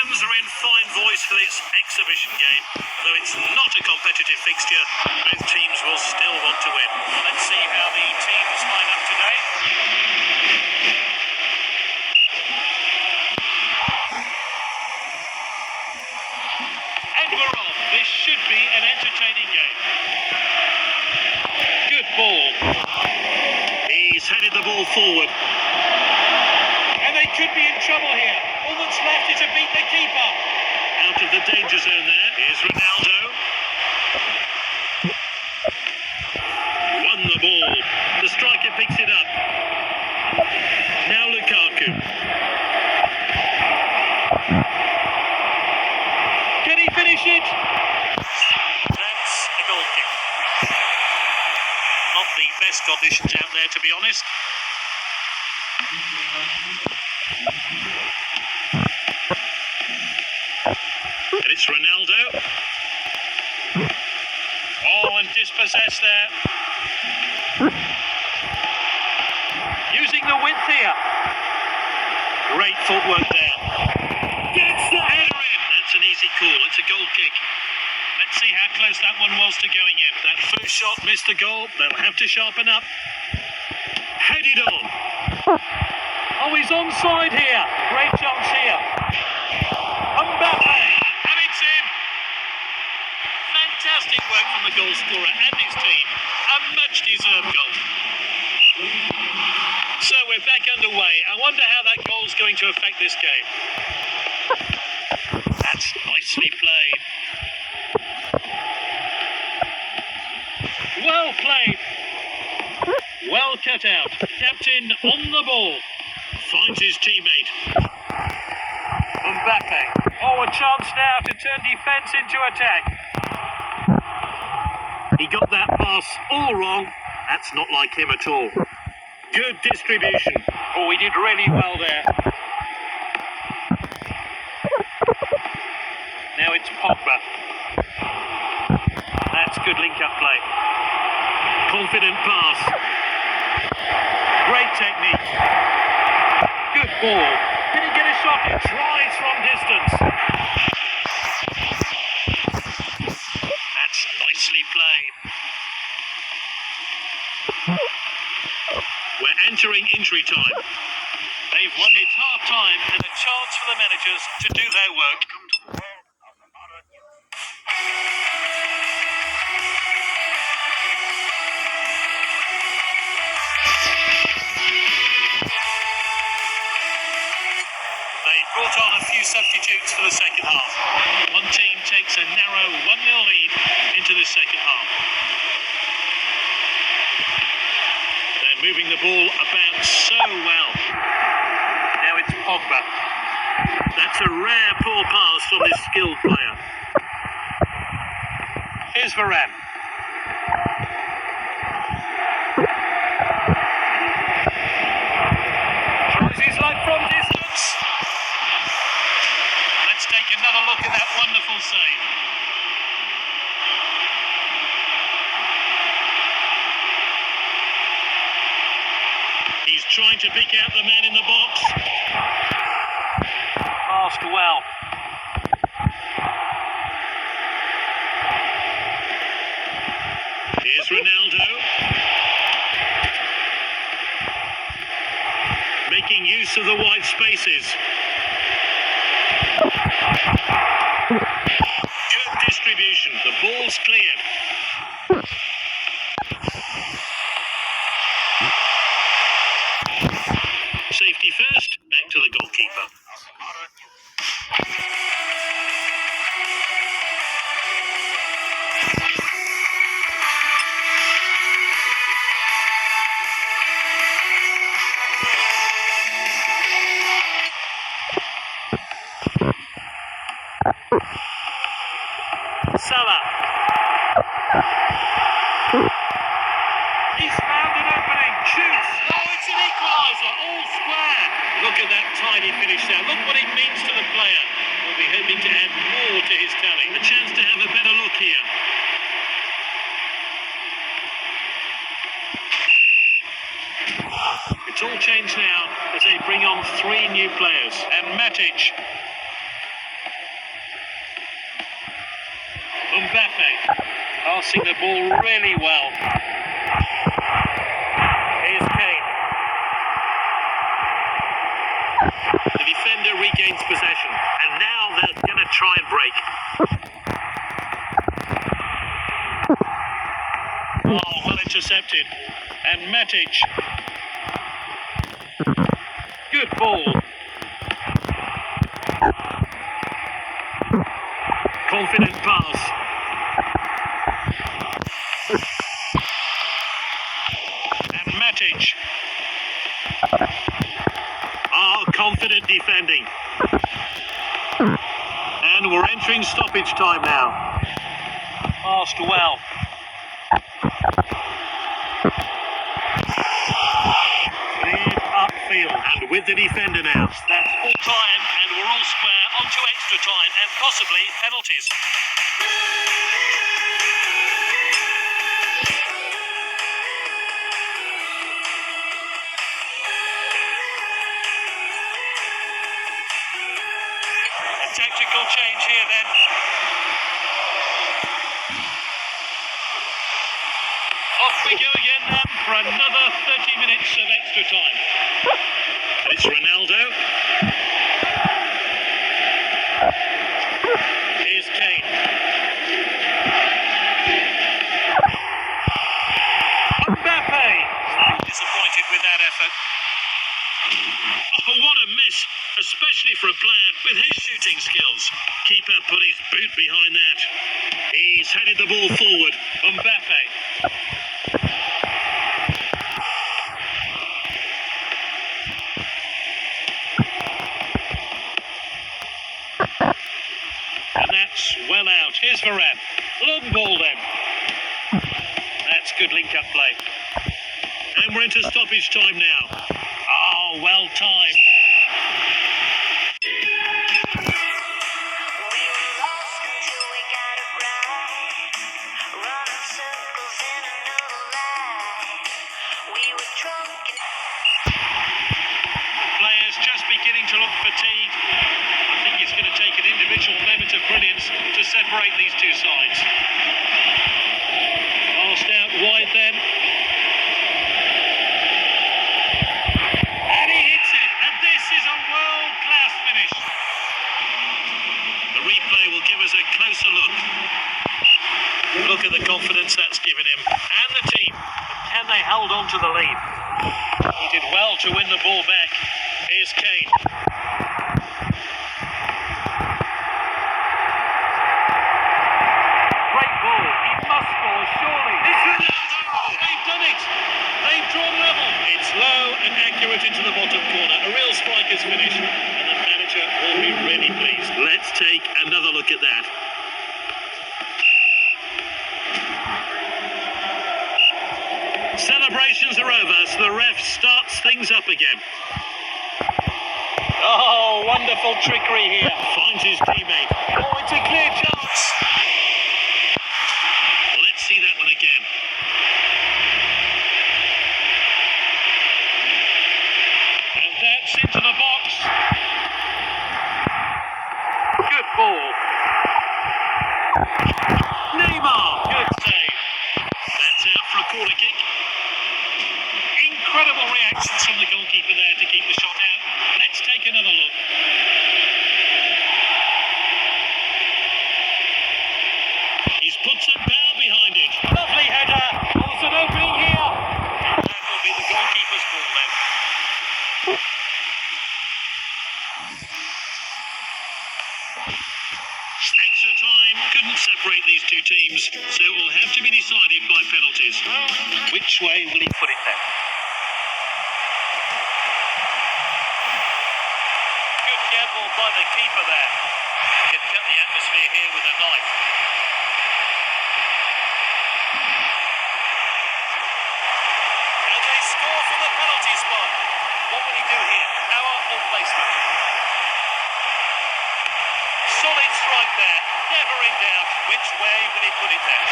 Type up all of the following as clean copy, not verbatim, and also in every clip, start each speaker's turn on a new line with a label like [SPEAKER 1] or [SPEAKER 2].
[SPEAKER 1] fans are in fine voice for this exhibition game. Though it's not a competitive fixture, both teams will still want to win. Let's see how the teams line up today. And we're on. This should be an entertaining game. Good ball. He's headed the ball forward. And they could be in trouble here. All that's left is to beat the keeper. Out of the danger zone there. Here's Ronaldo. Won the ball. The striker picks it up. Now Lukaku. Can he finish it? That's a goal kick. Not the best conditions out there, to be honest. And it's Ronaldo. Oh, and dispossessed there. Using the width here. Great footwork there. Gets the header in. That's an easy call. It's a goal kick. Let's see how close that one was to going in. That first shot missed the goal. They'll have to sharpen up. Headed on. Oh, he's onside here. Great chance here. Mabar. And it's in. Fantastic work from the goal scorer and his team. A much-deserved goal. So we're back underway. I wonder how that goal's going to affect this game. That's nicely played. Well played. Well cut out. Captain on the ball. Finds his teammate. Mbappe. Oh, a chance now to turn defence into attack. He got that pass all wrong. That's not like him at all. Good distribution. Oh, he did really well there. Now it's Pogba. That's good link-up play. Confident pass. Great technique. Good ball. Can he get a shot? He tries from distance. That's nicely played. We're entering injury time. They've won. It's half time and a chance for the managers to do their work. They brought on a few substitutes for the second half. One team takes a narrow 1-0 lead into the second half. Moving the ball about so well. Now it's Pogba. That's a rare poor pass from this skilled player. Here's Varane. Tries his luck from distance. Let's take another look at that wonderful save. He's trying to pick out the man in the box. Passed well. Here's Ronaldo. Making use of the wide spaces. Good distribution. The ball's cleared. Safety first, back to the goalkeeper. Salah. He's found an opening. Shoots. Oh, it's an equaliser. All square. Look at that tidy finish there. Look what it means to the player. We'll be hoping to add more to his tally. A chance to have a better look here. It's all changed now as they bring on 3 new players. And Matic. Mbappe passing the ball really well. Here's Kane. The defender regains possession, and now they're going to try and break. Oh, well intercepted. And Matic. Good ball. Confident pass. And Matic. Confident defending. And we're entering stoppage time now. Passed well. Cleared upfield. And with the defender now. That's full time, and we're all square onto extra time and possibly penalties. Tactical change here then. Off we go again then for another 30 minutes of extra time. It's Ronaldo. Here's Kane. Mbappe. Disappointed with that effort. Oh, what a miss, especially for a player with his shooting skills. Keeper put his boot behind that. He's headed the ball forward. Mbappe. And that's well out. Here's Varane. Long ball then. That's good link-up play. And we're into stoppage time now. Oh, well timed. Players just beginning to look fatigued. I think it's going to take an individual moment of brilliance to separate these two sides. Passed out wide then. And he hits it. And this is a world-class finish. The replay will give us a closer look. Look at the confidence that's given him. And the team. Can they hold on to the lead? He did well to win the ball back. Here's Kane. Great ball. He must score, surely. It's Ronaldo. They've done it. They've drawn level. It's low and accurate into the bottom corner. A real striker's finish. And the manager will be really pleased. Let's take another look at that. Celebrations are over, so the ref starts things up again. Oh, wonderful trickery here. Finds his teammate. Oh, it's a clear chance. Let's see that one again. And that's into the box. Good ball. Neymar. Good save. That's out for a corner kick. Incredible reactions from the goalkeeper there to keep the shot out. Let's take another look. He's put some power behind it. Lovely header. Oh, there's an opening here. That will be the goalkeeper's ball then. Extra time couldn't separate these two teams, so it will have to be decided by penalties. Which way will he put it then? Good gamble by the keeper there. He can cut the atmosphere here with a knife. And they score from the penalty spot. What will he do here? Power or placement? Solid strike there. Never in doubt. Which way will he put it then?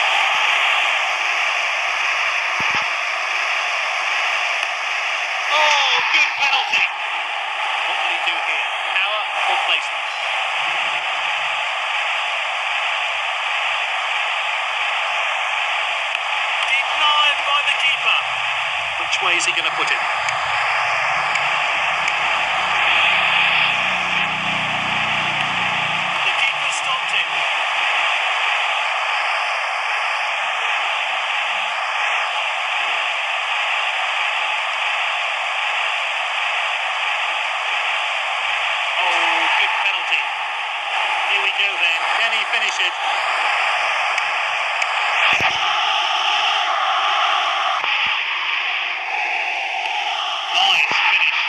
[SPEAKER 1] Oh, good penalty. What will he do here? Power or placement? way is he going to put it? The keeper stopped him. Oh, good penalty. Here we go then. Can he finish it? Nice finish.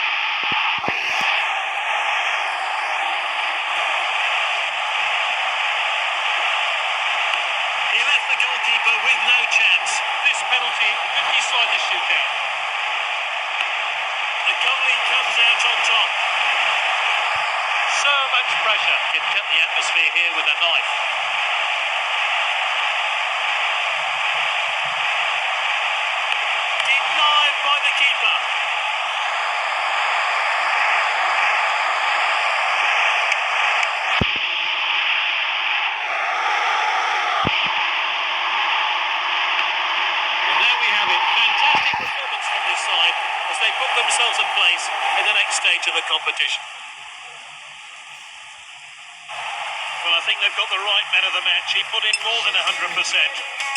[SPEAKER 1] He left the goalkeeper with no chance. This penalty could decide the shootout. The goalie comes out on top. So much pressure. Can cut the atmosphere here with a knife. Denied by the keeper. Well, there we have it. Fantastic performance from this side as they put themselves in place in the next stage of the competition. Well, I think they've got the right man of the match. He put in more than 100%.